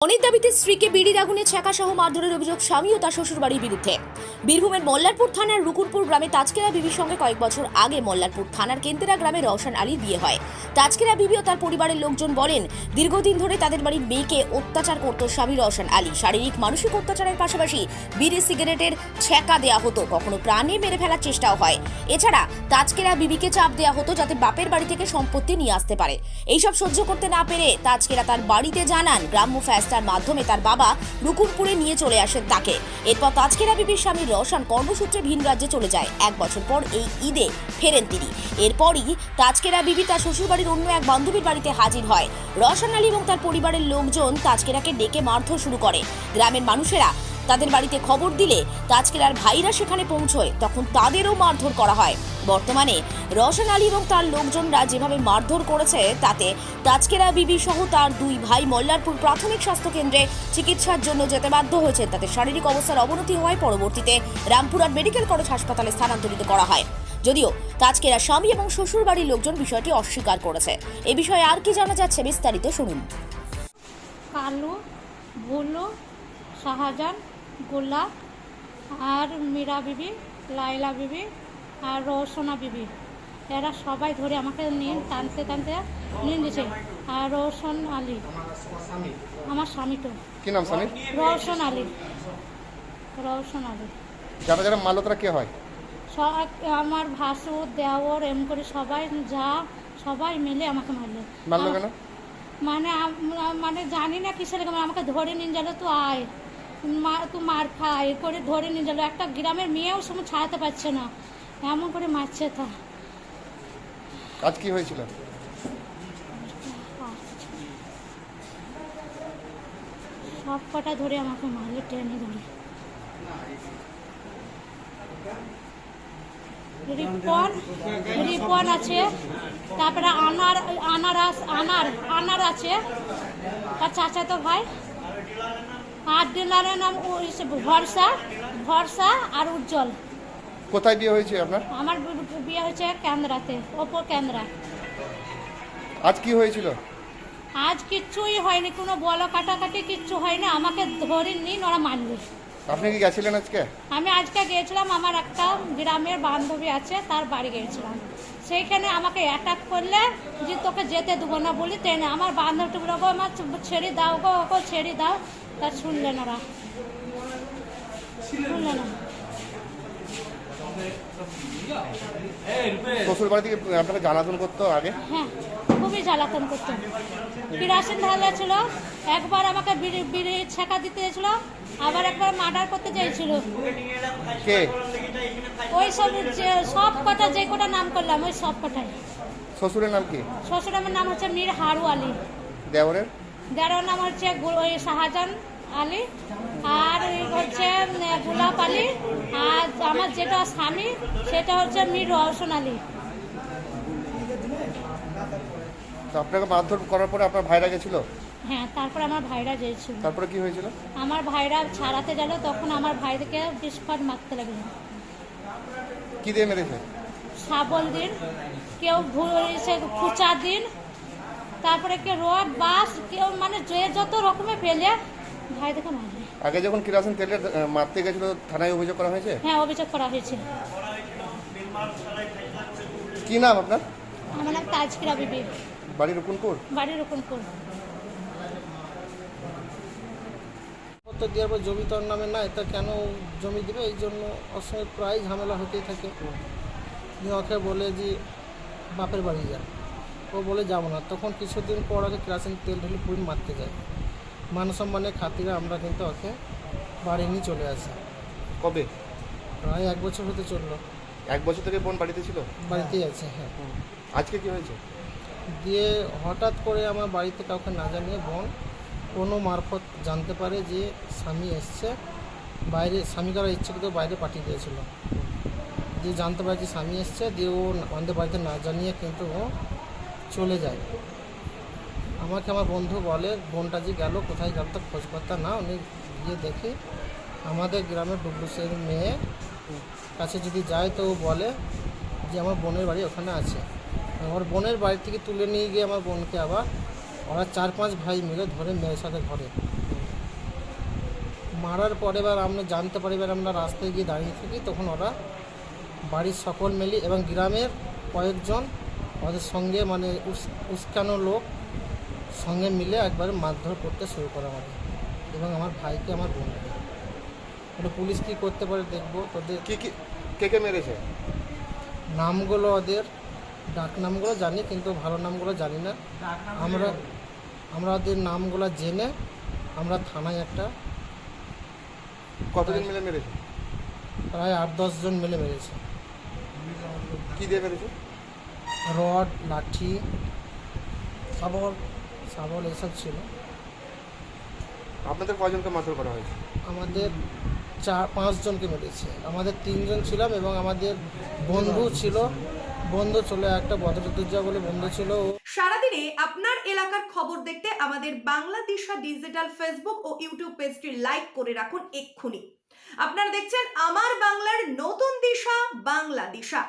অনেক দাবিতে স্ত্রীকে বিড়ির আগুনে ছ্যাঁকা সহ মারধরের অভিযোগ স্বামী ও তার শ্বশুরবাড়ির বিরুদ্ধে। বীরভূমের মল্লারপুর থানার রুকুরপুর গ্রামে তাজকেরা বিবির সঙ্গে কয়েক বছর আগে মল্লারপুর থানার কেন্তেরা গ্রামে রওশন আলীর বিয়ে হয়। তাজকেরা বিবি ও তার পরিবারের লোকজন বলেন, দীর্ঘদিন ধরে তাদের বাড়ির মেয়েকে অত্যাচার করত স্বামী রওশন আলী। শারীরিক মানসিক অত্যাচারের পাশাপাশি বিড়ি সিগারেটের ছ্যাঁকা দেওয়া হতো, কখনো প্রাণে মেরে ফেলার চেষ্টাও হয়। এছাড়া তাজকেরা বিবিকে চাপ দেওয়া হতো যাতে বাপের বাড়ি থেকে সম্পত্তি নিয়ে আসতে পারে। এইসব সহ্য করতে না পেরে তাজকেরা তার বাড়িতে জানান। গ্রাম্য ফ্যাস্টার মাধ্যমে তার বাবা রুকুরপুরে নিয়ে চলে আসেন তাকে। এরপর তাজকেরা বিবির স্বামী রওশন কর্মসূত্রে ভিন রাজ্যে চলে যায়। এক বছর পর এই ঈদে ফেরেন তিনি। এরপরই তাজকেরা বিবি তার শ্বশুরবাড়ির অন্য এক বান্ধবীর বাড়িতে হাজির হয়। রওশন আলী এবং তার পরিবারের লোকজন তাজকেরাকে ডেকে মারধর শুরু করে। গ্রামের মানুষেরা তাদের বাড়িতে খবর দিলে তাজকেরার ভাইরা সেখানে পৌঁছয়, তখন তাদেরও মারধর করা হয়। বর্তমানে রওশন আলী এবং তার লোকজনরা যেভাবে মারধর করেছে তাতে তাজকেরা বিবি সহ তার দুই ভাই মল্লারপুর প্রাথমিক স্বাস্থ্য কেন্দ্রে চিকিৎসার জন্য যেতে বাধ্য হয়েছে। তাতে শারীরিক অবস্থার অবনতি হওয়ায় পরবর্তীতে রামপুরহাট মেডিকেল কলেজ হাসপাতালে স্থানান্তরিত করা হয়। যদিও তাজকেরা স্বামী এবং শ্বশুর বাড়ির লোকজন বিষয়টি অস্বীকার করেছে। এ বিষয়ে আর কি জানা যাচ্ছে বিস্তারিত শুনুন। কালু, ভুলু, শাহজাহান, গোলাপ আর মীরা বিবি, লাইলা বিবি আর রওশনা বিবি, এরা সবাই ধরে আমাকে নিয়ে টানতে টানতে নিয়ে দিয়েছে। আর রওশন আলী আমার স্বামী। তো কি নাম স্বামী? রওশন আলী। রওশন আলী যারা যারা মারলো তারা কে হয়? আমার ভাসুর, দেওর, এম করে সবাই মিলে আমাকে মারলো কেন? মানে জানি না কিসের, আমাকে ধরে নিয়ে গেল। তো আয় তুই মার খা, এ করে ধরে নিয়ে গেল। একটা গ্রামের মেয়েও সময় ছাড়াতে পারছে না, এমন করে মারছে। তা আজ কি হয়েছিল? সব কটা ধরে আমাকে মারলে, টেনে ধরে। রিপন আছে, তারপরে আনার আছে, আর চাচাতো ভাই। আর ডিলারের নাম ভরসা আর উজ্জ্বল। কোথায় বিয়ে হয়েছে আপনার? আমার বিয়ে হয়েছে কেন্দ্রাতে, ওপর কেন্দ্রা। আজ কি হয়েছিল? আজ কিচ্ছুই হয়নি, কোনো বলো কাটাকাটি কিচ্ছু হয়নি। আমাকে ধরে নিন, ওরা মারলি। আপনি কি গেছিলেন আজকে? আমি আজকে গিয়েছিলাম, আমার একটা গ্রামের বান্ধবী আছে, তার বাড়ি গিয়েছিলাম। সেইখানে আমাকে অ্যাটাক করলে যে তোকে যেতে দেবো না বলি, টেনে আমার বান্ধবী বলবো আমার ছেড়ে দাও গো, ওকে ছেড়ে দাও। তার শুনলেন ওরা, শুনলেন না। শ্বশুর বাড়ি থেকে আপনাকে জ্বালাতন করতো আগে? হ্যাঁ, খুবই জ্বালাতন করতো। কেরোসিন ঢালা ছিল, একবার আমাকে বিড়ি ছ্যাঁকা দিতে চেয়েছিল, আবার একবার মার্ডার করতে চেয়েছিল। কে? ওই সব কটা যে কটা নাম করলাম, ওই সব কটাই। শ্বশুরের নাম কি? শ্বশুরের নাম হচ্ছে মীর হারু আলী। দেওরের? দেওরের নাম হচ্ছে ওই শাহজাহান আলী, আর হচ্ছে গোলাপ আলী। আর আমার যেটা স্বামী সেটা হচ্ছে মীর রওশন আলী। তো আপনাকে মারধর করার পরে আপনার ভাইরা গেছিল? হ্যাঁ, তারপর আমার ভাইরা গিয়েছিল। তারপরে কি হয়েছিল? আমার ভাইরা ছাড়াতে গেল, তখন আমার ভাইকে বিস্ফোট মারতে লাগলো। কি দিয়ে মেরেছে? শাবল দিন, কেউ খুচা দিন, তারপরে কেউ রড বাস, কেউ মানে যে যত রকমের ফেলে ভাই দেখে মারবে। আগে যখন কেরোসিন তেলে মারতে গেছিল থানায় অভিযোগ করা হয়েছে? হ্যাঁ, অভিযোগ করা হয়েছে। কি নাম আপনার? আমার নাম তাজকেরা বিবি। বাড়ি রুকুনপুর? বাড়ি রুকুনপুর। তো দেওয়ার পর জমি তোর নামে না, এটা কেন জমি দেবে? এই জন্য ওর সঙ্গে প্রায় ঝামেলা হতেই থাকে। ওকে বলে যে বাপের বাড়ি যা, ও বলে যাবো না। তখন কিছুদিন পর ওকে কেরোসিন তেল ঢেলে পুরো মারতে যায়। মান সম্মানের খাতিরে আমরা কিন্তু ওকে বাড়ি নিয়ে চলে আসি। কবে? প্রায় 1 বছর হতে চললো। 1 বছর থেকে বোন বাড়িতে ছিল? বাড়িতেই আছে। হ্যাঁ। আজকে কি হয়েছে? দিয়ে হঠাৎ করে আমার বাড়িতে কাউকে না জানিয়ে বোন কোনো মারফত জানতে পারে যে স্বামী এসছে বাইরে। স্বামী করার ইচ্ছে কিন্তু বাইরে পাঠিয়ে দিয়েছিল। দিয়ে জানতে পারে যে স্বামী এসছে, দিয়ে ও আমাদের বাড়িতে না জানিয়ে কিন্তু ও চলে যায়। আমাকে আমার বন্ধু বলে বোনটা যে গেল, কোথায় গেল তো খোঁজকর্তা না। উনি গিয়ে দেখে আমাদের গ্রামের ডুবলুসের মেয়ে কাছে যদি যায় তো ও বলে যে আমার বোনের বাড়ি ওখানে আছে। আমার বোনের বাড়ি থেকে তুলে নিয়ে গিয়ে আমার বোনকে আবার ওরা 4-5 ভাই মিলে ধরে মেয়ের সাথে ঘরে মারার পরে এবার আমরা জানতে পারি, এবার আমরা রাস্তায় গিয়ে দাঁড়িয়ে থাকি, তখন ওরা বাড়ির সকল মিলে এবং গ্রামের কয়েকজন ওদের সঙ্গে মানে উস্কানো লোক সঙ্গে মিলে একবারে মারধর করতে শুরু করে আমাদের এবং আমার ভাইকে, আমার বোনকে। ওটা পুলিশ কী করতে পারে দেখবো। তোদের কি কি কে মেরেছে? নামগুলো, ওদের ডাক নামগুলো জানি কিন্তু ভালো নামগুলো জানি না। আমরা ওদের নামগুলো জেনে আমরা থানায় একটা কতদিন মিলে মেরেছে? প্রায় 8-10 জন মিলে মেরেছে। কি দিয়ে মেরেছে? রড, লাঠি, শাবল এসব ছিল। আপনাদের কয়জনকে মারধর করা হয়েছে? আমাদের 4-5 জনকে মেরেছে। আমাদের 3 জন ছিলাম এবং আমাদের বন্ধু ছিল, বন্ধু ছিল একটা বদরুদ্দোজা বলে বন্ধু ছিল। সারাদিনে আপনার এলাকার খবর দেখতে আমাদের বাংলা দিশা ডিজিটাল ফেসবুক ও ইউটিউব পেজটি লাইক করে রাখুন এক্ষুনি। আপনারা দেখছেন আমার বাংলার নতুন দিশা, বাংলা দিশা।